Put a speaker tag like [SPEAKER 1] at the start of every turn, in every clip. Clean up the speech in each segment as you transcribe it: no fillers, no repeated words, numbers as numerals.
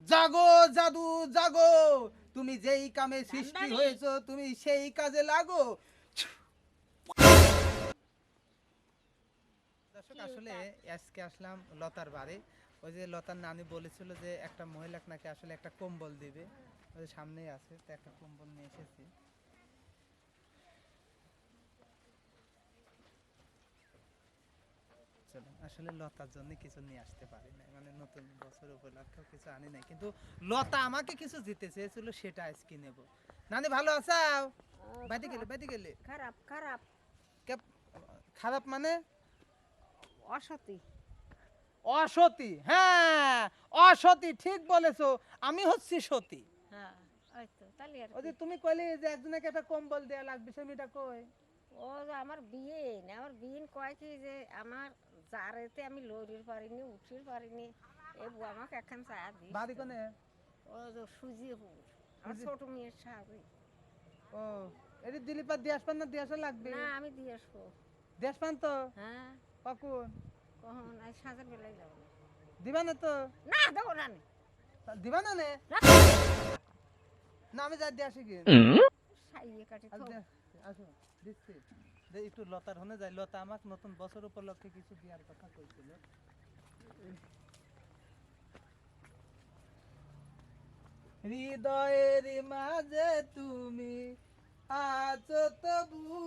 [SPEAKER 1] জাগো জাদু জাগো, তুমি যেই কামে সৃষ্টি হয়েছো তুমি সেই কাজে লাগো। দর্শক আসলে আজকে আসলাম লতার বাড়ি। ওই যে লতার নানি বলেছিল যে একটা মহিলাকে নাকি আসলে একটা কম্বল দিবে, ওই যে সামনেই আছে, তো একটা কম্বল নিয়ে এসেছি। চলো, আসলে লতার জন্য কিছু নিয়ে আসতে পারি না, মানে নতুন বছর উপলক্ষে কিছু আনি নাই, কিন্তু লতা আমাকে কিছু দিতে চেয়েছিল সেটা আজকে নেব। নানি ভালো আছাও? বাইতে গেলে বাইতে গেলে
[SPEAKER 2] খারাপ খারাপ
[SPEAKER 1] খারাপ মানে
[SPEAKER 2] অসতী।
[SPEAKER 1] অসতী, হ্যাঁ অসতী, ঠিক বলেছো, আমি হচ্ছি সতী।
[SPEAKER 2] হ্যাঁ ওই তো তাহলে আর
[SPEAKER 1] ওই যে
[SPEAKER 2] কি।
[SPEAKER 1] তুমি কইলে যে একজনকে একটা কম্বল দেয়া লাগবে, সেটা কই?
[SPEAKER 2] ও যে আমার বিয়ে না, আমার বিয়ে কয় কি যে আমার জারেতে আমি লড়ির পারিনি উঠির পারিনি, এ বউ আমাকে একখান চা দিস।
[SPEAKER 1] বাড়ি কোনে?
[SPEAKER 2] ও যে সুজিপুর আমার ছোট মেয়ের সাথে।
[SPEAKER 1] ও এটি দিলি পা দিয়ে আসবেন না, দিয়ে আসা লাগবে?
[SPEAKER 2] না আমি দিয়ে আসবো।
[SPEAKER 1] দিয়ে আসবেন তো?
[SPEAKER 2] হ্যাঁ
[SPEAKER 1] কখন
[SPEAKER 2] কখন আজ সাঁঝের বেলায় যাবো না।
[SPEAKER 1] দিবা না তো?
[SPEAKER 2] না দেবো না নে।
[SPEAKER 1] দিবা না নে?
[SPEAKER 2] না,
[SPEAKER 1] না আমি যাই দিয়ে আসি কি।
[SPEAKER 2] সাইয়ে কাটি তো।
[SPEAKER 1] আসো দিচ্ছি। যে একটু লতার হনে যাই, লতা আমাকে নতুন বছর উপলক্ষে কিছু দেওয়ার কথা কইছিল। হৃদয়ের মাঝে তুমি আছো তবু,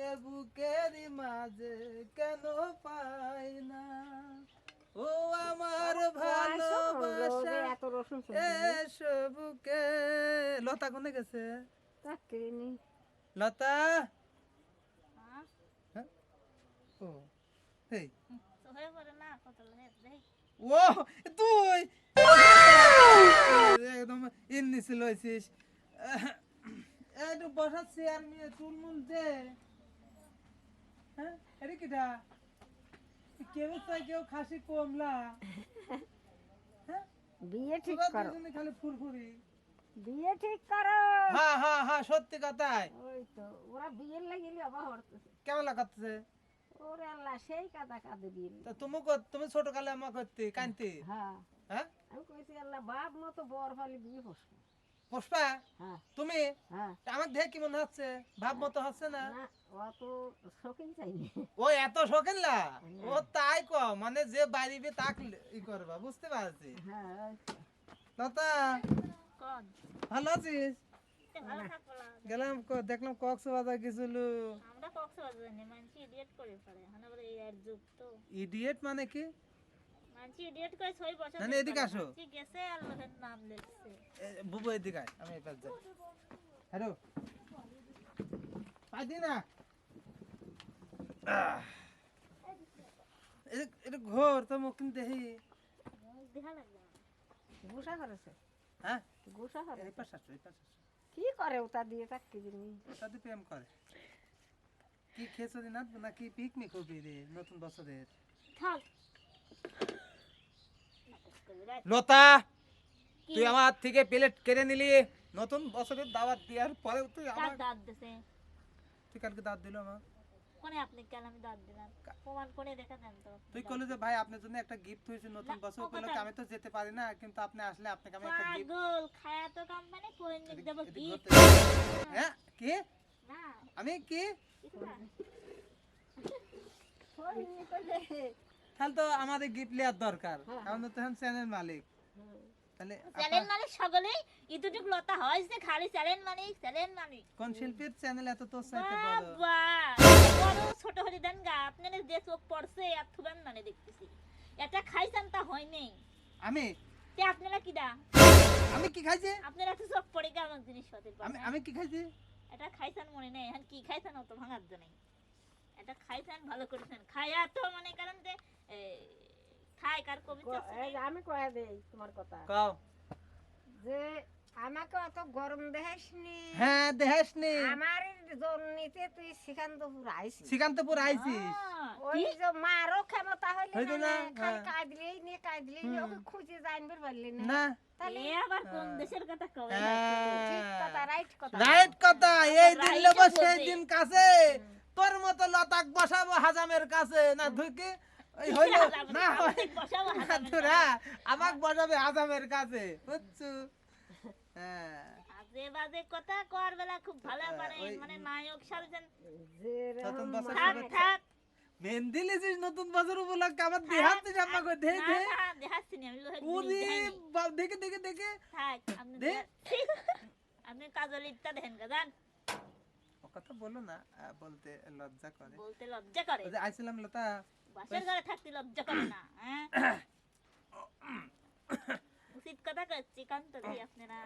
[SPEAKER 1] এ বুকের মাঝে কেন পাই না, ও আমার ভালোবাসা
[SPEAKER 2] এত রসুন
[SPEAKER 1] এসো বুকে। লতা কোনে গেছে?
[SPEAKER 2] তাকে নি।
[SPEAKER 1] লতা, হ্যাঁ? ও এই ও তুই একদম ইন্নিছিল হইছিস। একটু বসাচ্ছি আর মেয়ে চুলমুল দে। হ্যাঁ এটা কিটা? কেউ চাই কেউ খাসি কমলা। হ্যাঁ
[SPEAKER 2] বিয়ে ঠিক
[SPEAKER 1] তোরা
[SPEAKER 2] করো,
[SPEAKER 1] দুজনে খালি ফুরফুরি।
[SPEAKER 2] বিয়ে ঠিক করো।
[SPEAKER 1] হ্যাঁ হ্যাঁ হ্যাঁ সত্যি কথাই।
[SPEAKER 2] ওই তো ওরা বিয়ের লাগিয়ে আবার হরতেছে।
[SPEAKER 1] কেমন লাগাচ্ছে?
[SPEAKER 2] ওরে আল্লাহ সেই কাদা কাঁদে বিয়ে।
[SPEAKER 1] তা তুমি ছোট কালে আমার করতে কানতে?
[SPEAKER 2] হ্যাঁ
[SPEAKER 1] হ্যাঁ
[SPEAKER 2] আমি কইছি আল্লাহ বাপ মতো বর হলে বিয়ে বসবো।
[SPEAKER 1] পুষ্পা
[SPEAKER 2] হ্যাঁ
[SPEAKER 1] তুমি
[SPEAKER 2] হ্যাঁ
[SPEAKER 1] আমাকে দেখে কি মনে হচ্ছে ভাব মতো হচ্ছে না?
[SPEAKER 2] না ও তো শৌখিন চাইনি।
[SPEAKER 1] ও এত শৌখিন না, ও তাই ক মানে যে বাইরিবে তাক ই করবা, বুঝতে পারছি।
[SPEAKER 2] হ্যাঁ ওই তো।
[SPEAKER 1] লতা
[SPEAKER 3] কোন
[SPEAKER 1] ভালো আছিস?
[SPEAKER 3] ভালো থাকবো না।
[SPEAKER 1] গেলাম দেখলাম কক্সবাজার গেছিল।
[SPEAKER 3] আমরা কক্সবাজার নেই, মানছি ইডিয়েট করে পারে এখন আবার এই আর যুগ তো
[SPEAKER 1] ইডিয়েট মানে কি?
[SPEAKER 3] মানছি ইডিয়েট করে 6 বছর
[SPEAKER 1] না, না, এদিকে আসো।
[SPEAKER 3] মানছি গেছে আর লোকের নাম লিখছে।
[SPEAKER 1] বুবু এদিকে আয়, আমি এপাশ যাই। হ্যালো পাইদি না এটা ঘর তো মুখ দেখি।
[SPEAKER 3] মুখ দেখা লাগবে না।
[SPEAKER 2] গুসা করেছে,
[SPEAKER 1] হ্যাঁ
[SPEAKER 2] গুসা
[SPEAKER 1] এই
[SPEAKER 2] করেছে।
[SPEAKER 1] পাশ আসো, এই পাশ আসো।
[SPEAKER 2] কি করে ওটা দিয়ে তাকে জিনি।
[SPEAKER 1] সাথে প্রেম করে কি খেয়েছো দিন নাকি পিকনিক হবে রে নতুন বছরের?
[SPEAKER 3] থাক
[SPEAKER 1] লতা
[SPEAKER 3] কি
[SPEAKER 1] তুই আমার থেকে প্লেট কেড়ে নিলি নতুন বছরের দাওয়াত দেওয়ার পরে, তুই
[SPEAKER 3] কার
[SPEAKER 1] আমার
[SPEAKER 3] দাঁত দিছে?
[SPEAKER 1] তুই কালকে দাওয়াত দিল আমার।
[SPEAKER 3] কোনে আপনি কেন আমি দাঁত দিলাম? প্রমাণ করে দেখা দেন তো।
[SPEAKER 1] তুই কইলি যে ভাই আপনার জন্য একটা গিফট হয়েছে নতুন
[SPEAKER 3] না,
[SPEAKER 1] বছর
[SPEAKER 3] ও
[SPEAKER 1] উপলক্ষে,
[SPEAKER 3] কথা-
[SPEAKER 1] আমি তো যেতে পারি না, কিন্তু আপনি আসলে আপনাকে আমি একটা গিফট।
[SPEAKER 3] পাগল খায়া তো কোম্পানি কোন নিক দেব কি?
[SPEAKER 1] হ্যাঁ কি
[SPEAKER 3] না
[SPEAKER 1] আমি কি
[SPEAKER 3] কিছু না।
[SPEAKER 1] তাহলে তো আমাদের গিফট নেওয়ার দরকার,
[SPEAKER 2] হ্যাঁ,
[SPEAKER 1] কারণ তো এখন চ্যানেল মালিক। তাহলে
[SPEAKER 3] চ্যালেঞ্জ মানে সকলেই ইতুটুক লতা হয় যে খালি চ্যালেঞ্জ মানে
[SPEAKER 1] কোন শিল্পীর চ্যানেল এত তোর চাইতে বড়?
[SPEAKER 3] বাবা বড় ছোট হলি দেন গা আপনার যে চোখ পড়ছে আর থুবেন মানে দেখতেছি এটা খাইছেন তা হয় নাই
[SPEAKER 1] আমি
[SPEAKER 3] তে আপনারা কি দা
[SPEAKER 1] আমি কি খাইছি?
[SPEAKER 3] আপনারা তো চোখ পড়ে গা আমার জিনিস হতে
[SPEAKER 1] আমি
[SPEAKER 3] পারে
[SPEAKER 1] আমি কি খাইছি?
[SPEAKER 3] এটা খাইছেন মনে নেই এখন কি খাইছেন অত ভাঙার জন্য এটা খাইছেন ভালো করেছেন খায়া তো মানে কারণ যে খাই কার কবিতা আছে
[SPEAKER 2] এই যে আমি কয়া দেই তোমার কথা
[SPEAKER 1] কও।
[SPEAKER 2] যে আমাকে অত গরম দেখাসনি।
[SPEAKER 1] হ্যাঁ দেখাসনি,
[SPEAKER 2] আমার জন্যতে তুই শ্রীকান্তপুর আইছিস।
[SPEAKER 1] শ্রীকান্তপুর আইছিস।
[SPEAKER 2] ওই যে মারও ক্ষমতা হইলে
[SPEAKER 1] হইতো
[SPEAKER 2] না
[SPEAKER 1] না,
[SPEAKER 2] খালি
[SPEAKER 1] হ্যাঁ।
[SPEAKER 2] কাঁদলেই নে কাঁদলেই নে ওকে খুঁজে জানবার পারলি না।
[SPEAKER 1] না
[SPEAKER 2] তাহলে
[SPEAKER 3] এ আবার কোন দেশের কথা কবে
[SPEAKER 2] ঠিক কথা রাইট কথা।
[SPEAKER 1] রাইট কথা, এই দিন
[SPEAKER 3] Right
[SPEAKER 1] লেবো
[SPEAKER 3] এ
[SPEAKER 1] সেই
[SPEAKER 3] বোঝে।
[SPEAKER 1] দিন কাছে তোর মতো লতাক বসাবো হাজামের কাছে না ঢুকে ওই হইলো
[SPEAKER 3] হাজাম
[SPEAKER 1] না
[SPEAKER 3] আমাকে বসাবো হাজামের
[SPEAKER 1] তোরা আমাক বসাবে আজামের কাছে বুঝছো হ্যাঁ
[SPEAKER 3] আজে বাজে কথা কর বেলা খুব ভালো পারেন
[SPEAKER 1] ওই
[SPEAKER 3] মানে নায়ক সাজেন
[SPEAKER 1] নতুন
[SPEAKER 2] যেরকম
[SPEAKER 1] বছর
[SPEAKER 3] থাক
[SPEAKER 1] শুভেচ্ছা।
[SPEAKER 3] থাক
[SPEAKER 1] মেহেন্দি লিছিস নতুন বছর উপলক্ষে আমার দেহাতে জামা কই দে
[SPEAKER 3] না
[SPEAKER 1] দে
[SPEAKER 3] না দেখাচ্ছি না আমি লোহে
[SPEAKER 1] ওরে দেখে দেখে দেখে
[SPEAKER 3] থাক আপনি
[SPEAKER 1] দে।
[SPEAKER 3] আপনি কাজল ইটটা দেখেন গাজান
[SPEAKER 1] ও কথা বলো না বলতে লজ্জা করে
[SPEAKER 3] বলতে লজ্জা করে
[SPEAKER 1] ওই যে আইছিলাম লতা
[SPEAKER 3] বাসের ঘরে থাকতে লজ্জা করে না হ্যাঁ উচিত কথা করছি কান্ত ভাই আপনারা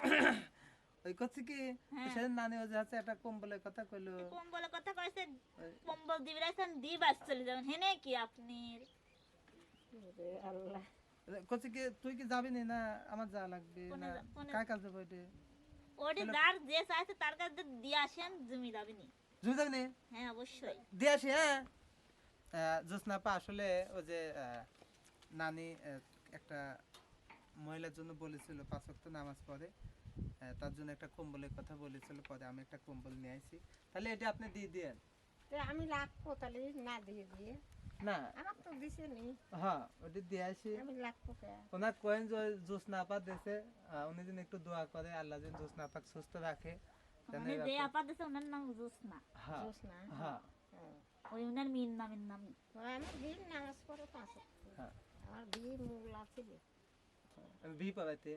[SPEAKER 1] ওই করছি কি
[SPEAKER 3] হ্যাঁ।
[SPEAKER 1] সেদিন নানি ও যে আছে একটা কম্বলের কথা কইলো
[SPEAKER 3] কম্বলের কথা কইছে
[SPEAKER 1] ওই-
[SPEAKER 3] কম্বল দিবরাইছেন দি বাস চলে যাবেন হেনে কি আপনি
[SPEAKER 2] আল্লাহ
[SPEAKER 1] করছি কি তুই কি যাবি নি না আমার যা লাগবে
[SPEAKER 3] কোনে
[SPEAKER 1] না
[SPEAKER 3] যা- কোনে-
[SPEAKER 1] কার কাছে বইতে
[SPEAKER 3] ওটি যার যে চাইছে তার কাছে দিয়ে আসেন জমি যাবেনি
[SPEAKER 1] জুই যাবি নি
[SPEAKER 3] হ্যাঁ অবশ্যই
[SPEAKER 1] দিয়ে আসি হ্যাঁ জোসনা পা আসলে ও যে নানি একটা মহিলার জন্য বলেছিল 5 ওয়াক্ত নামাজ পড়ে তার জন্য একটা কম্বলের কথা বলেছিল পরে আমি একটা কম্বল নিয়ে আইছি তাহলে এটা আপনি দিয়ে দেন
[SPEAKER 2] তো আমি লাগবো তাহলে না দিয়ে দিয়ে
[SPEAKER 1] না
[SPEAKER 2] আমার তো দিছে নি
[SPEAKER 1] হ্যাঁ ওটা দিয়ে আসি
[SPEAKER 2] আমি লাগবো কে
[SPEAKER 1] ওনার কোয়েন জোসনা আপা দেশে উনি যেন একটু দোয়া করে আল্লাহ যেন জোসনা আপাক সুস্থ রাখে যেন
[SPEAKER 3] মানে যে
[SPEAKER 1] এরকম-
[SPEAKER 3] আপা দিছে ওনার নাম জোসনা
[SPEAKER 1] হ্যাঁ
[SPEAKER 2] জোস না
[SPEAKER 1] হ্যাঁ
[SPEAKER 3] ওই ওনার মিন নামের নাম
[SPEAKER 2] আমি দিন নামাজ পড়ে 5
[SPEAKER 1] হ্যাঁ
[SPEAKER 2] আমার বিয়ে মূল আছে
[SPEAKER 1] বিয়ে পাবাইতে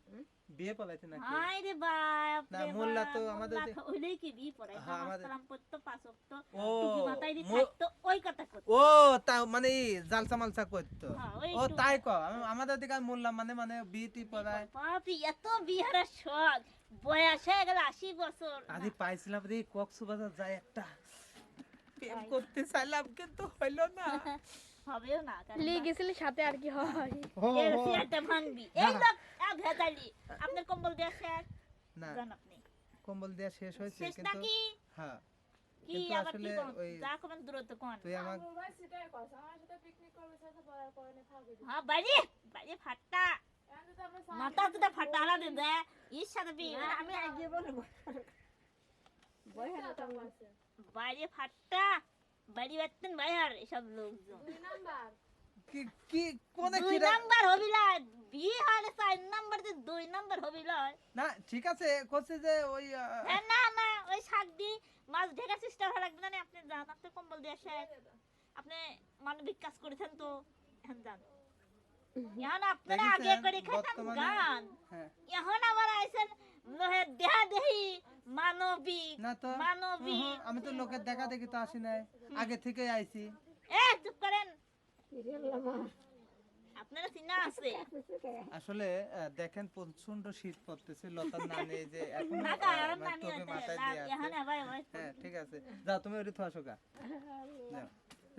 [SPEAKER 2] হুম?
[SPEAKER 1] বিয়ে পাবাইতে নাকি
[SPEAKER 3] আই রে বাপ
[SPEAKER 1] না,
[SPEAKER 3] রে
[SPEAKER 1] মোল্লা
[SPEAKER 3] বাপ,
[SPEAKER 1] তো
[SPEAKER 3] মোল্লা
[SPEAKER 1] আমাদের যে-
[SPEAKER 3] তো ওইলেই কি বি পড়ায়
[SPEAKER 1] হ্যাঁ,
[SPEAKER 3] নামাজ
[SPEAKER 1] আমাদের-
[SPEAKER 3] কালাম পড়তো 5 ওয়াক্ত
[SPEAKER 1] ও
[SPEAKER 3] টুপি মাথায় দিয়ে
[SPEAKER 1] মো-
[SPEAKER 3] থাকতো ওই কথা করতো
[SPEAKER 1] ও তা মানে জালসা মালসা করতো
[SPEAKER 3] হ্যাঁ, ওই
[SPEAKER 1] ও
[SPEAKER 3] টুপি।
[SPEAKER 1] তাই আমাদের দিকে আমি বললাম মানে মানে বিটি পড়ায়
[SPEAKER 3] বাপরে এত বিহারের শখ বয়স হয়ে গেল 80 বছর
[SPEAKER 1] আদি পাইছিলাম রে কক্সবাজার যায় একটা প্রেম করতে চাইলাম কিন্তু হইলো না
[SPEAKER 3] হবেও না কারণ
[SPEAKER 4] লিয়ে গেছিলে সাথে আর কি হয়
[SPEAKER 3] এর চেয়ারটা ভাঙবি এই
[SPEAKER 1] না।
[SPEAKER 3] লোক ভেজালি আপনার কম্বল দেওয়া শেষ
[SPEAKER 1] না
[SPEAKER 3] জান আপনি
[SPEAKER 1] কম্বল দেয়া শেষ হয়েছে
[SPEAKER 3] শেষ
[SPEAKER 1] কিন্তু
[SPEAKER 3] নাকি
[SPEAKER 1] হ্যাঁ
[SPEAKER 3] কি
[SPEAKER 1] কিন্তু
[SPEAKER 3] আবার কি
[SPEAKER 1] আসলে
[SPEAKER 3] করুন
[SPEAKER 1] ওই-
[SPEAKER 3] যা করবেন দূরত্ব কোন
[SPEAKER 1] তুই আমার
[SPEAKER 3] হ্যাঁ বাইরে বাইরে ফাটটা মাথা দুটা ফাটা হারা দে দে ইস সাথে বি
[SPEAKER 2] আমি আগে বলবো বই হাতে তো
[SPEAKER 3] বাইরে ফাটটা বাইরে বাতেন বাইর এসব লোকজন
[SPEAKER 1] কি কি কোনে
[SPEAKER 3] দুই
[SPEAKER 1] খিরা
[SPEAKER 3] নাম্বার হবিলা বিয়ে হলে 4 নাম্বার যে 2 নাম্বার হবিলা
[SPEAKER 1] না ঠিক আছে করছে যে ওই
[SPEAKER 3] না না ওই শাক দি মাছ ঢেকার চেষ্টা করা লাগবে না আপনি যান আপনি কম্বল দিয়ে শেষ আপনি মানবিক কাজ করেছেন তো এখন যান এখন আপনারা আগে
[SPEAKER 1] দেখেছেন,
[SPEAKER 3] করে খাইতাম
[SPEAKER 1] বর্তমানে-
[SPEAKER 3] গান
[SPEAKER 1] হ্যাঁ
[SPEAKER 3] এখন আবার আইছেন লোহে দেহা দেহি মানবিক
[SPEAKER 1] না তো
[SPEAKER 3] মানবিক
[SPEAKER 1] আমি তো লোকের দেখা দেখি তো আসি নাই আগে থেকে আইছি
[SPEAKER 3] এ চুপ করেন
[SPEAKER 2] কিরলাম
[SPEAKER 3] আপনারা চিনা আছে
[SPEAKER 1] আসলে দেখেন প্রচন্ড শীত পড়তেছে লতার নানে যে এখন
[SPEAKER 3] না কারণ
[SPEAKER 1] মানে
[SPEAKER 3] আমি
[SPEAKER 1] টুপি মাথায় দিয়ে
[SPEAKER 3] এখন
[SPEAKER 1] আছে
[SPEAKER 3] আবার
[SPEAKER 1] হ্যাঁ ঠিক আছে যাও তুমি ওটি থাসো গা যাও।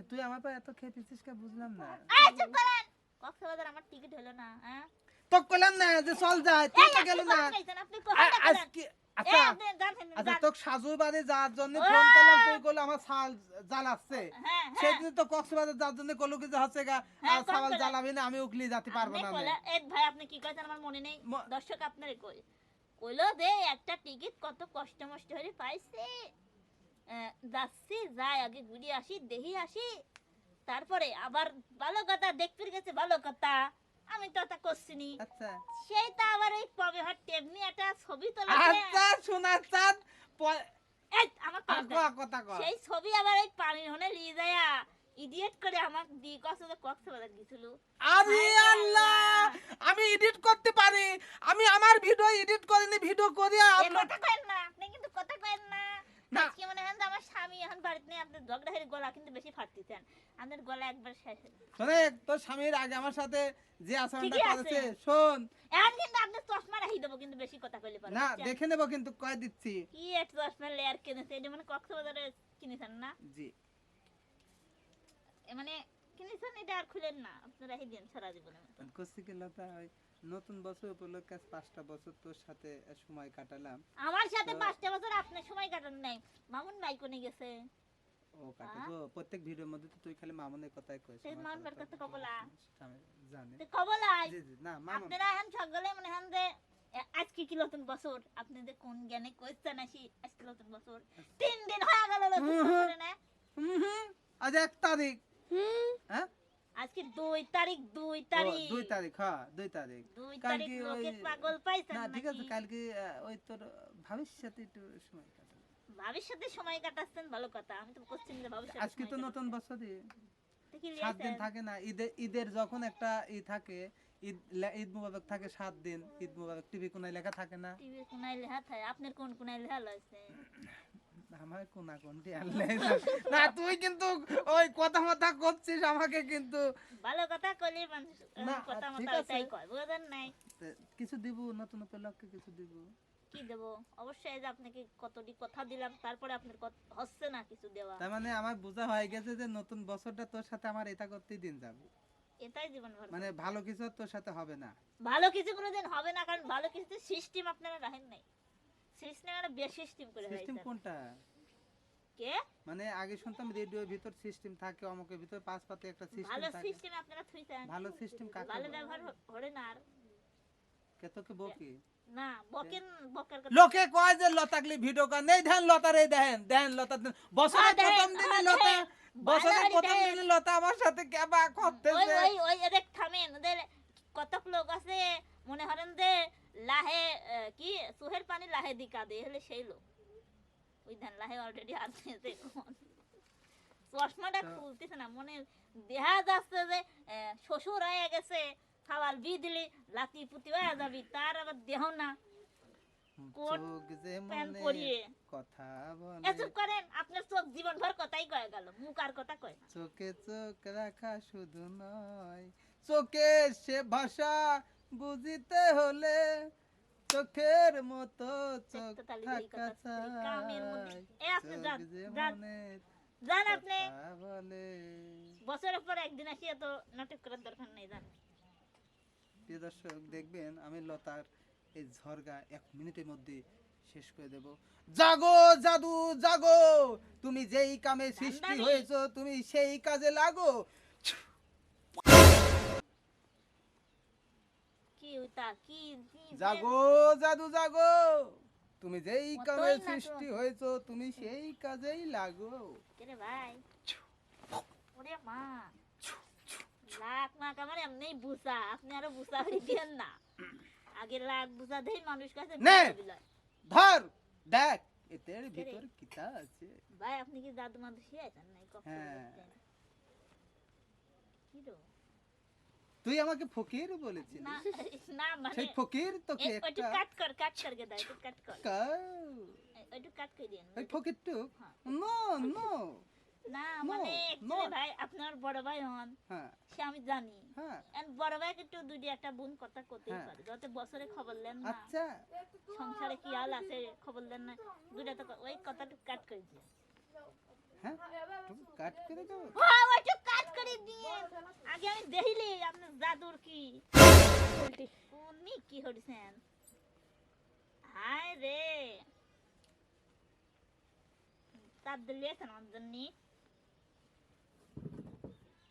[SPEAKER 1] তুই আমার পা এত খেয়েছিস কে বুঝলাম না
[SPEAKER 3] এই চুপ করেন কক্সবাজার আমার টিকিট হলো না হ্যাঁ
[SPEAKER 1] তো কইলাম না যে চল যায় তুই
[SPEAKER 3] এই
[SPEAKER 1] তো
[SPEAKER 3] আপনি
[SPEAKER 1] গেল না
[SPEAKER 3] কথা কইছেন, আপনি কথা বলেন।
[SPEAKER 1] আজকে
[SPEAKER 3] এই
[SPEAKER 1] আচ্ছা
[SPEAKER 3] আপনি জানেন,
[SPEAKER 1] আচ্ছা
[SPEAKER 3] জান-
[SPEAKER 1] তোকে সাজু বাড়ি যাওয়ার জন্য
[SPEAKER 3] ওই!
[SPEAKER 1] ফোন করলাম তুই কইলো আমার ছাল জ্বালাচ্ছে
[SPEAKER 3] হ্যাঁ, হ্যাঁ।
[SPEAKER 1] সেদিন তো কক্সবাজার যাওয়ার জন্য কইলো কি যে হচ্ছে গা
[SPEAKER 3] হ্যাঁ,
[SPEAKER 1] ছাল
[SPEAKER 3] কক্সবাজার।
[SPEAKER 1] জ্বালাবি না আমি উকলি যেতে পারবো
[SPEAKER 3] আপনি
[SPEAKER 1] না
[SPEAKER 3] কইলা- এই ভাই আপনি কি কইছেন আমার মনে নেই
[SPEAKER 1] ম-
[SPEAKER 3] দর্শক আপনারে কই কইলো যে একটা টিকিট কত কষ্ট মষ্ট হয়ে পাইছে যাচ্ছি যাই আগে ঘুরে আসি দেখি আসি তারপরে আবার ভালো কথা দেখতে গেছে ভালো কথা আমি তো তা করছিনি
[SPEAKER 1] আচ্ছা
[SPEAKER 3] সেই তো আবার এই পবে হাট টেবনি একটা ছবি তোলা
[SPEAKER 1] আচ্ছা শোনা চাঁদ
[SPEAKER 3] এই আমার কথা দেন।
[SPEAKER 1] কথা কর
[SPEAKER 3] সেই ছবি আবার এই পানির হনে লিয়ে যায় ইডিয়েট করে আমাকে দি কক্সবাজার গেছিল
[SPEAKER 1] আরে আল্লাহ আমি এডিট করতে পারি আমি আমার ভিডিও এডিট করিনি ভিডিও করি
[SPEAKER 3] এই
[SPEAKER 1] আপলোড
[SPEAKER 3] কথা কয়েন না আপনি কিন্তু কথা কয়েন না
[SPEAKER 1] না।
[SPEAKER 3] আজকে মনে হয় যে আমার স্বামী এখন বাড়িতে নেই আপনার ঝগড়া হয়ে গলা কিন্তু বেশি ফাটতেছেন আপনার গলা একবার শেষ হয়ে গেছে।
[SPEAKER 1] শোনে তোর স্বামীর আগে আমার সাথে যে আচরণটা
[SPEAKER 3] ঠিকই আছে।
[SPEAKER 1] করেছে শোন
[SPEAKER 3] এখন কিন্তু আপনি চশমা রাখি দেবো কিন্তু বেশি কথা কইলে পারবেন
[SPEAKER 1] না দেখে নেবো কিন্তু কয় দিচ্ছি
[SPEAKER 3] কি এক চশমা লেয়ার কিনেছে এটা মানে কক্সবাজারে কিনেছেন না
[SPEAKER 1] জি
[SPEAKER 3] এ মানে কিনেছেন এটা আর খুলেন না আপনারা রাখি দেন সারা জীবনের মতো
[SPEAKER 1] করছি কি লতা ওই নতুন বছর উপলক্ষে আজ 5টা বছর তোর সাথে সময় কাটালাম
[SPEAKER 3] আমার সাথে
[SPEAKER 1] তো-
[SPEAKER 3] 5টা বছর আপনার সময় কাটান নাই মামুন ভাই কোনে গেছে
[SPEAKER 1] ও কাটাবো প্রত্যেক ভিডিওর মধ্যে তো তুই খালি মামুনের কথাই কইস
[SPEAKER 3] সেই মামুনের কথা কবলা।
[SPEAKER 1] আমি জানি
[SPEAKER 3] তো কবলাই
[SPEAKER 1] জি জি না মামুন
[SPEAKER 3] আপনারা এখন সকলে মনে হন যে আজকে কি নতুন বছর আপনি যে কোন জ্ঞানে কইছেন আসি আজকে নতুন বছর 3 দিন হয়ে গেল নতুন
[SPEAKER 1] হুম, হুম।
[SPEAKER 3] বছরে না
[SPEAKER 1] হুম, আজ 1 তারিখ
[SPEAKER 4] হুম
[SPEAKER 1] হ্যাঁ
[SPEAKER 3] আজকে 2 তারিখ 2
[SPEAKER 1] ও,
[SPEAKER 3] তারিখ
[SPEAKER 1] 2 তারিখ, হ্যাঁ 2 তারিখ।
[SPEAKER 3] 2 তারিখ
[SPEAKER 1] কালকে
[SPEAKER 3] লোকে
[SPEAKER 1] ওই
[SPEAKER 3] পাগল পাইছেন
[SPEAKER 1] না ঠিক আছে,
[SPEAKER 3] নাকি?
[SPEAKER 1] কালকে ওই তোর ভাবির সাথে একটু সময় কাটাবো।
[SPEAKER 3] ভবিষ্যতে সময় কাটাচ্ছেন ভালো কথা, আমি তো কোশ্চেন যে ভবিষ্যতে
[SPEAKER 1] আজকে তো নতুন বছরই,
[SPEAKER 3] তো কি
[SPEAKER 1] 7 দিন
[SPEAKER 3] লিয়েছেন?
[SPEAKER 1] থাকে না, ঈদের যখন একটা থাকে, ঈদ মুবারক থাকে 7 দিন, ঈদ মুবারক টিভি কোনায় লেখা থাকে না?
[SPEAKER 3] টিভি কোনায় লেখা থাকে, আপনার কোন কোনায় লেখা লইছে?
[SPEAKER 1] আমার কোনা কোনটি আনলে না, তুই কিন্তু ওই কথা করছিস আমাকে কিন্তু।
[SPEAKER 3] ভালো কথা কইলে মানুষ
[SPEAKER 1] না,
[SPEAKER 3] কথা
[SPEAKER 1] ঠিক
[SPEAKER 3] মতো
[SPEAKER 1] আছে।
[SPEAKER 3] তাই কয়, বুঝেন নাই?
[SPEAKER 1] কিছু দিব, নতুন উপলক্ষে কিছু দিব।
[SPEAKER 3] কি দেব? অবশ্যই এই যে আপনাকে কতটি কথা দিলাম, তারপরে আপনার হচ্ছে না কিছু দেওয়া।
[SPEAKER 1] তার মানে আমার বোঝা হয়ে গেছে যে নতুন বছরটা তোর সাথে আমার এটা করতেই দিন যাবে,
[SPEAKER 3] এটাই জীবন ভর।
[SPEAKER 1] মানে ভালো কিছু আর তোর সাথে হবে না।
[SPEAKER 3] ভালো কিছু কোনোদিন হবে না, কারণ ভালো কিছু সিস্টেম আপনারা রাখেন নাই। সিস্টেম একটা বেশ সিস্টেম করে
[SPEAKER 1] সিস্টেম
[SPEAKER 3] রাখছেন।
[SPEAKER 1] কোনটা?
[SPEAKER 3] কে?
[SPEAKER 1] মানে আগে শুনতাম রেডিওর ভিতর সিস্টেম থাকে, অমুকের ভিতর 5 পাতে একটা সিস্টেম
[SPEAKER 3] ভালো
[SPEAKER 1] থাকে।
[SPEAKER 3] সিস্টেম আপনারা থুইছেন।
[SPEAKER 1] ভালো সিস্টেম কাকে
[SPEAKER 3] ভালো
[SPEAKER 1] বলে?
[SPEAKER 3] ব্যবহার হরে না আর।
[SPEAKER 1] কে তোকে বকি?
[SPEAKER 3] না, বকের কথা।
[SPEAKER 1] লোকে কয় যে লতাকলি ভিডিও কর নেই, ধ্যান লতারে দেন লতা দেন। বছরের
[SPEAKER 3] হ্যাঁ, দেন,
[SPEAKER 1] প্রথম দিনে
[SPEAKER 3] হ্যাঁ,
[SPEAKER 1] লতা,
[SPEAKER 3] দেন।
[SPEAKER 1] বছরের
[SPEAKER 3] বাঙালি
[SPEAKER 1] প্রথম
[SPEAKER 3] দেন।
[SPEAKER 1] দিনে লতা আমার সাথে কেবা
[SPEAKER 3] ওই
[SPEAKER 1] করতেছে।
[SPEAKER 3] ওই ওই এদের থামেন, ওদের কতক লোক আছে মনে করেন যে লাহে কি সুহের পানি লাহে দিকা দে, হলে সেই লোক ওই ধান লাহে অলরেডি আছে দেখুন, চশমাটা খুলতেছে না, মনে দেখা যাচ্ছে যে শ্বশুর হয়ে গেছে, খাওয়াল বি দিলি লাতি পুতি হয়ে যাবি, তার আবার দেহ না কোট
[SPEAKER 1] চোখ যে
[SPEAKER 3] প্যান্ট
[SPEAKER 1] মনে
[SPEAKER 3] পরিয়ে।
[SPEAKER 1] কথা বলে,
[SPEAKER 3] চুপ করেন, আপনার চোখ জীবন ভর কথাই কয়ে গেল, মুখ আর কথা কয় না।
[SPEAKER 1] চোখে চোখ রাখা শুধু নয়, চোখে সে ভাষা বুঝিতে হলে চোখের মতো চোখ
[SPEAKER 3] একটা তালি এই
[SPEAKER 1] থাকা
[SPEAKER 3] কথা কামের মধ্যে।
[SPEAKER 1] চাই,
[SPEAKER 3] আপনি
[SPEAKER 1] চোখ
[SPEAKER 3] যান
[SPEAKER 1] যে
[SPEAKER 3] যান
[SPEAKER 1] মনের
[SPEAKER 3] যান, আপনি
[SPEAKER 1] কথা বলে।
[SPEAKER 3] বছরের পর একদিন আসি, এত নাটক করার দরকার নেই, জান।
[SPEAKER 1] প্রিয় দর্শক দেখবেন আমি লতার এই ঝরগা 1 মিনিটের মধ্যে শেষ করে দেব। জাগো জাদু জাগো, তুমি যেই কামে সৃষ্টি
[SPEAKER 3] জানদানি।
[SPEAKER 1] হয়েছো তুমি সেই কাজে লাগো।
[SPEAKER 3] কি ওইটা কি কি
[SPEAKER 1] জাগো জাদু জাগো, তুমি যেই
[SPEAKER 3] কতই
[SPEAKER 1] কামে
[SPEAKER 3] নাটক।
[SPEAKER 1] সৃষ্টি হয়েছো তুমি সেই কাজেই লাগো।
[SPEAKER 3] রে ভাই, ওরে মা, লাখ মাক আমার এমনি বুসা, আপনি আরো বুসা হয়ে দিয়েন না। আগে লাখ বুসা দেই মানুষ কাছে
[SPEAKER 1] নে।
[SPEAKER 3] বুসা বিলায়।
[SPEAKER 1] ধর দেখ এতের ভিতর কিতা আছে।
[SPEAKER 3] ভাই আপনি কি জাদু মাদু শিখাইছেন নাই কখন?
[SPEAKER 1] হ্যাঁ।
[SPEAKER 3] কি রো?
[SPEAKER 1] তুই আমাকে ফকির বলেছিস,
[SPEAKER 3] না না মানে
[SPEAKER 1] সেই ফকির তোকে
[SPEAKER 3] ওইটু
[SPEAKER 1] একটা
[SPEAKER 3] কাট কর গে দাও, একটু কাট কর, ওইটু কাট করে দেন।
[SPEAKER 1] ওই ফকিরটুক
[SPEAKER 3] হ্যাঁ।
[SPEAKER 1] নো নো
[SPEAKER 3] না
[SPEAKER 1] No,
[SPEAKER 3] মানে
[SPEAKER 1] no.
[SPEAKER 3] actually ভাই আপনার বড় ভাই হন,
[SPEAKER 1] হ্যাঁ
[SPEAKER 3] সে আমি জানি।
[SPEAKER 1] হ্যাঁ
[SPEAKER 3] এন্ড বড় ভাইকে একটু দুইটা একটা বোন কথা করতেই
[SPEAKER 1] হ্যাঁ।
[SPEAKER 3] পারে, যত বছরে খবর নেন না,
[SPEAKER 1] আচ্ছা
[SPEAKER 3] সংসারে কি হাল আছে খবর নেন না, দুইটা তো ওই কথাটু কাট করে দিয়ে।
[SPEAKER 1] হ্যাঁ তুমি কাট করে দাও।
[SPEAKER 3] হ্যাঁ ওইটু কাট করে দিয়ে, আগে আমি দেখিলি আপনার জাদুর কি কোনি কি হইছেন। হায় রে, তার দিলেছেন অঞ্জনী,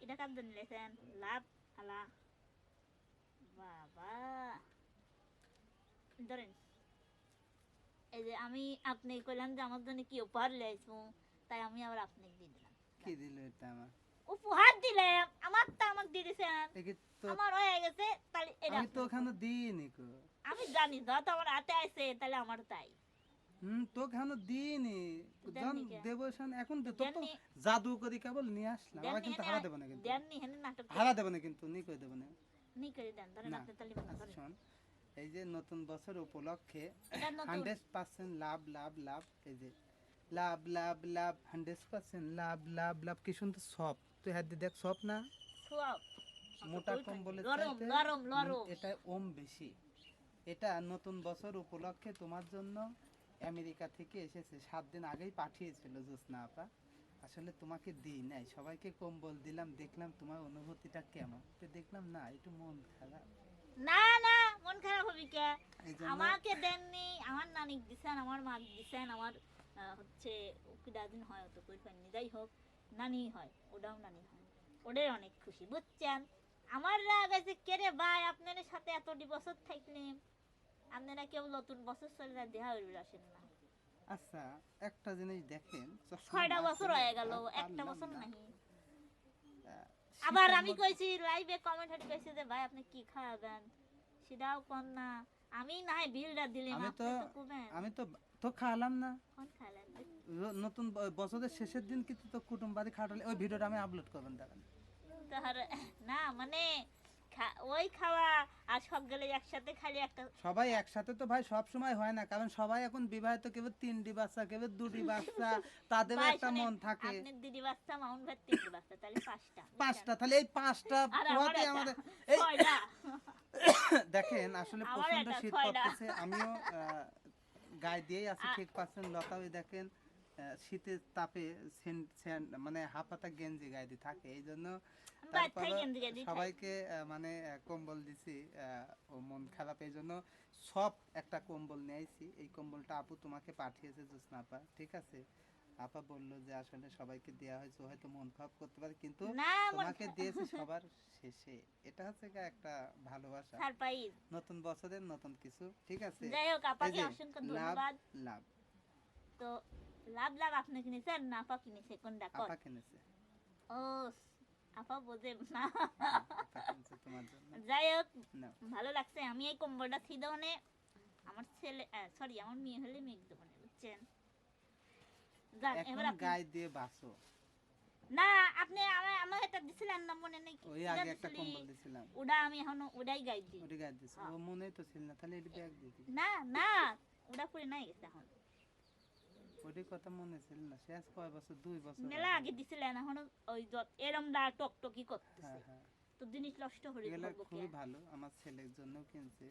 [SPEAKER 3] এটা কার জন্য লেছেন? লাভ আলা বাবা, ধরেন এই যে আমি আপনি কইলাম যে আমার জন্য কি উপহার লেছো, তাই আমি আবার আপনাকে দিয়ে দিলাম।
[SPEAKER 1] কি দিল এটা আমার?
[SPEAKER 3] উপহার দিলাম, আমারটা আমাকে দিয়ে দিছেন,
[SPEAKER 1] দেখি তো,
[SPEAKER 3] আমার হয়ে গেছে, তাহলে এটা
[SPEAKER 1] আমি তো ওখানে দিইনি কো।
[SPEAKER 3] আমি জানি যত আমার হাতে আছে তাহলে আমার তাই।
[SPEAKER 1] তো ওখানে দিইনি,
[SPEAKER 3] দেননি কে?
[SPEAKER 1] দেবসান এখন তো তো
[SPEAKER 3] দেননি।
[SPEAKER 1] জাদু করি কেবল নিয়ে আসলাম, আমার কিন্তু হারা দেব না, কিন্তু
[SPEAKER 3] দেননি হেন নাটক
[SPEAKER 1] হারা দেব না, কিন্তু নি করে দেব না।
[SPEAKER 3] নি করে দেন, ধরেন
[SPEAKER 1] না।
[SPEAKER 3] আপনি তাহলে মনে
[SPEAKER 1] আচ্ছা
[SPEAKER 3] করেন
[SPEAKER 1] শোন, এই যে নতুন বছর উপলক্ষে
[SPEAKER 3] এটা নতুন
[SPEAKER 1] 100% লাভ লাভ লাভ, এই যে লাভ লাভ লাভ 100% লাভ লাভ লাভ, কি সুন্দর সব, তুই হাত দিয়ে দেখ সব না,
[SPEAKER 3] সব
[SPEAKER 1] মোটা কম্বলের
[SPEAKER 3] গরম
[SPEAKER 1] চাইতে
[SPEAKER 3] গরম লরম।
[SPEAKER 1] এটা ওম বেশি। এটা নতুন বছর উপলক্ষে তোমার জন্য আমেরিকা থেকে এসেছে, 7 দিন আগেই পাঠিয়েছিল জোসনা আপা। আসলে তোমাকে দিই নাই, সবাইকে কম্বল দিলাম, দেখলাম তোমার অনুভূতিটা কেমন, তো দেখলাম না একটু মন খারাপ,
[SPEAKER 3] না না মন খারাপ হবে কে?
[SPEAKER 1] এই জন্য
[SPEAKER 3] আমাকে দেননি, আমার নানিক দিছেন, আমার মা দিছেন, আমার হচ্ছে উকিদাদিন হয় তো কই পাইনি, যাই হোক নানি হয়, ওটাও নানি হয়, ওটাই অনেক খুশি, বুঝছেন? আমার রাগ আছে কেরে ভাই, আপনাদের সাথে এতটি বছর থাকলেন, আপনারা কেউ নতুন বছর চলে যায় দেহা হইল আসেন না।
[SPEAKER 1] আচ্ছা একটা জিনিস দেখেন, চশমা
[SPEAKER 3] 6টা
[SPEAKER 1] না
[SPEAKER 3] বছর
[SPEAKER 1] ছিল,
[SPEAKER 3] হয়ে গেল,
[SPEAKER 1] আর
[SPEAKER 3] একটা
[SPEAKER 1] পারলাম
[SPEAKER 3] বছর
[SPEAKER 1] না।
[SPEAKER 3] নাহি। আবার
[SPEAKER 1] শীতের
[SPEAKER 3] আমি
[SPEAKER 1] মধ্যে-
[SPEAKER 3] কইছি লাইভে কমেন্ট হয়ে কইছি যে ভাই আপনি কি খাবেন সেটাও কোন না আমি না হয় বিলটা দিলাম
[SPEAKER 1] আমি
[SPEAKER 3] আপনি
[SPEAKER 1] তো
[SPEAKER 3] তো কবেন
[SPEAKER 1] আমি তো তো খাওয়ালাম না।
[SPEAKER 3] কোন খাইলেন
[SPEAKER 1] নতুন বছরের শেষের দিন কিন্তু তো কুটুম বাড়ি খাটালে ওই ভিডিওটা আমি আপলোড করবেন দেখেন।
[SPEAKER 3] তাহলে না মানে ওই খাওয়া আর সব গেলে একসাথে খালি একটা
[SPEAKER 1] সবাই একসাথে তো ভাই সব সময় হয় না, কারণ সবাই এখন বিবাহিত, কেউ 3টি বাচ্চা কেউ 2টি বাচ্চা, তাদেরও
[SPEAKER 3] ভাই
[SPEAKER 1] একটা
[SPEAKER 3] শুনেন,
[SPEAKER 1] মন থাকে।
[SPEAKER 3] আপনি দিদি বাচ্চা মাউন্ট ভাই 3 বাচ্চা তাহলে 5টা
[SPEAKER 1] 5টা, তাহলে এই 5টা
[SPEAKER 3] আর আমার
[SPEAKER 1] পোয়াতে
[SPEAKER 3] একটা,
[SPEAKER 1] আমাদের এই
[SPEAKER 3] 6টা
[SPEAKER 1] দেখেন আসলে
[SPEAKER 3] আমার
[SPEAKER 1] প্রচন্ড
[SPEAKER 3] একটা
[SPEAKER 1] শীত
[SPEAKER 3] 6টা।
[SPEAKER 1] পড়তেছে, আমিও গায়ে দিয়েই আছি,
[SPEAKER 3] আ-
[SPEAKER 1] ঠিক পাচ্ছেন লতাও দেখেন শীতের তাপে মানে হাফাতা গেঞ্জি গায়ে দিয়ে থাকে, এই জন্য
[SPEAKER 3] বাইর থেকে
[SPEAKER 1] তারপরও
[SPEAKER 3] গেঞ্জি গায়ে দিয়ে
[SPEAKER 1] সবাইকে মানে কম্বল দিছি, ও মন খারাপ এই জন্য সব একটা কম্বল নিয়েছি। এই কম্বলটা আপু তোমাকে পাঠিয়েছে জোৎস্না আপা, ঠিক আছে? আপা বললো যে আসলে সবাইকে দেওয়া হয়েছে, ও হয়তো মন খারাপ করতে পারে, কিন্তু
[SPEAKER 3] না
[SPEAKER 1] তোমাকে দিয়েছি সবার শেষে। এটা হচ্ছে গা একটা ভালোবাসা,
[SPEAKER 3] সারপ্রাইজ
[SPEAKER 1] নতুন বছরের নতুন কিছু, ঠিক আছে?
[SPEAKER 3] যাই হোক
[SPEAKER 1] এই
[SPEAKER 3] আপাকে
[SPEAKER 1] যে
[SPEAKER 3] অসংখ্য
[SPEAKER 1] লাভ
[SPEAKER 3] ধন্যবাদ
[SPEAKER 1] লাভ
[SPEAKER 3] তো লাভ আপনি কিনেছেন না আপা কিনেছে কোনটা কোন
[SPEAKER 1] আপা কিনেছে,
[SPEAKER 3] ও আপা বোঝে না
[SPEAKER 1] আপা কিনেছে তোমার জন্য।
[SPEAKER 3] যাই হোক
[SPEAKER 1] নাও।
[SPEAKER 3] ভালো লাগছে আমি এই কম্বলটা ছিদনে আমার ছেলে সরি আমার মেয়ে হলে মেঘ দেবো না বুঝছেন যান
[SPEAKER 1] এখন
[SPEAKER 3] এবার আপনি
[SPEAKER 1] গায়ে দিয়ে বাসো,
[SPEAKER 3] না আপনি আমার এটা দিছিলেন না মনে নেই
[SPEAKER 1] ওই
[SPEAKER 3] কিটা
[SPEAKER 1] আগে একটা
[SPEAKER 3] দিছিলি?
[SPEAKER 1] কম্বল দিছিলাম,
[SPEAKER 3] ওটা আমি এখন ওটাই গাই দিই
[SPEAKER 1] ওটা গায়ে দিছি,
[SPEAKER 3] হ্যাঁ।
[SPEAKER 1] ও মনেই তো ছিল না, তাহলে এটা ব্যাগ দিয়ে দিই।
[SPEAKER 3] না না ওটা পুরে নাই গেছে এখন
[SPEAKER 1] ওটার কথা মনে ছিল না, শেষ কয় বছর, 2 বছর
[SPEAKER 3] মেলা
[SPEAKER 1] আগে।
[SPEAKER 3] আগে দিছিলেন এখন ওই এরমটা টকটকি করতেছে
[SPEAKER 1] হ্যাঁ হ্যাঁ,
[SPEAKER 3] তো জিনিস নষ্ট হয়ে
[SPEAKER 1] এগুলো
[SPEAKER 3] করবো কি
[SPEAKER 1] খুবই
[SPEAKER 3] আর?
[SPEAKER 1] ভালো, আমার ছেলের জন্যও কিনছে।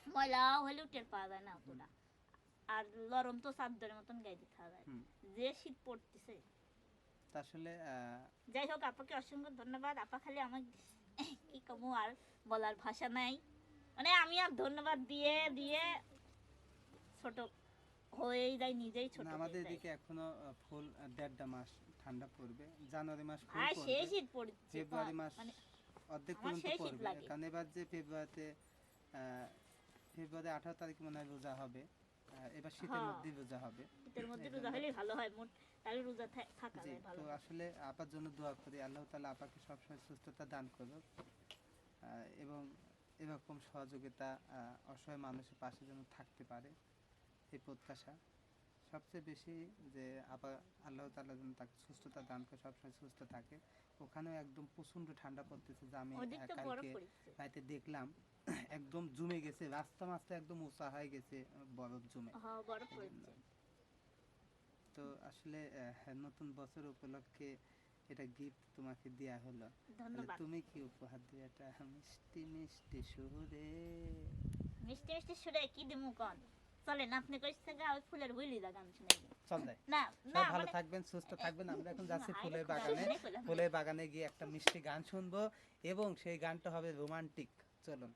[SPEAKER 3] ময়লাও হলেও টের পাওয়া যায় না অতটা আর লরম তো চাদরের মতন গায়ে দিতে হবে
[SPEAKER 1] হুম।
[SPEAKER 3] যে শীত পড়তেছে
[SPEAKER 1] তা আসলে
[SPEAKER 3] যাই হোক আপনাকে অসংখ্য ধন্যবাদ আপা খালি আমাকে কি কমু আর বলার ভাষা নাই মানে আমি আর ধন্যবাদ দিয়ে দিয়ে ছোট হয়েই যাই নিজেই ছোট
[SPEAKER 1] না,
[SPEAKER 3] হয়ে
[SPEAKER 1] আমাদের
[SPEAKER 3] যাই।
[SPEAKER 1] এদিকে এখনো ফুল 1.5 মাস ঠান্ডা পড়বে, জানুয়ারি মাস ফুল
[SPEAKER 3] আর সেই
[SPEAKER 1] পড়বে,
[SPEAKER 3] শীত পড়ছে
[SPEAKER 1] ফেব্রুয়ারি মাস
[SPEAKER 3] মানে
[SPEAKER 1] অর্ধেক
[SPEAKER 3] আমার
[SPEAKER 1] পর্যন্ত
[SPEAKER 3] সেই শীত
[SPEAKER 1] পড়বে,
[SPEAKER 3] লাগে।
[SPEAKER 1] কারণ এবার যে ফেব্রুয়ারিতে ফেব্রুয়ারি 18 তারিখ মনে হয় রোজা হবে, এবার শীতের
[SPEAKER 3] হ্যাঁ।
[SPEAKER 1] মধ্যে রোজা হবে।
[SPEAKER 3] শীতের মধ্যে
[SPEAKER 1] এই
[SPEAKER 3] রোজা
[SPEAKER 1] জন্য-
[SPEAKER 3] হলেই ভালো হয় মোট তাহলে রোজা থাকা
[SPEAKER 1] জি,
[SPEAKER 3] যায় ভালো
[SPEAKER 1] তো আসলে আপার জন্য দোয়া করি, আল্লাহ তাআলা আপাকে সবসময় সুস্থতা দান করুক, এবং এরকম সহযোগিতা অসহায় মানুষের পাশে যেন থাকতে পারে, এই প্রত্যাশা সবচেয়ে বেশি, যে আপা আল্লাহ তাআলা যেন তাকে সুস্থতা দান করে, সবসময় সুস্থ থাকে। ওখানেও একদম প্রচন্ড ঠান্ডা পড়তেছে, যে আমি
[SPEAKER 3] ওদিক তো বরফ
[SPEAKER 1] কালকে
[SPEAKER 3] পড়ছে
[SPEAKER 1] রাতে দেখলাম একদম জমে গেছে, রাস্তা মাস্তা একদম উঁচা হয়ে গেছে বরফ জমে।
[SPEAKER 3] হ্যাঁ বরফ পড়ছে
[SPEAKER 1] তো আসলে নতুন বছর উপলক্ষে এটা গিফট তোমাকে দেয়া হলো, তাহলে
[SPEAKER 3] ধন্যবাদ
[SPEAKER 1] তুমি কি উপহার দিবে? এটা মিষ্টি মিষ্টি সুরে।
[SPEAKER 3] মিষ্টি মিষ্টি সুরে কি দিমু কোন চলেন আপনি কইছে গা ওই ফুলের বইলি দা গান শুনাই
[SPEAKER 1] চল যাই,
[SPEAKER 3] না না
[SPEAKER 1] সবাই ভালো
[SPEAKER 3] মানে
[SPEAKER 1] থাকবেন, সুস্থ থাকবেন। আমরা এখন যাচ্ছি
[SPEAKER 3] না,
[SPEAKER 1] ফুলের
[SPEAKER 3] আরে
[SPEAKER 1] বাগানে,
[SPEAKER 3] খোলা, খোলা।
[SPEAKER 1] ফুলের বাগানে গিয়ে একটা মিষ্টি গান শুনবো, এবং সেই গানটা হবে রোমান্টিক। চলুন।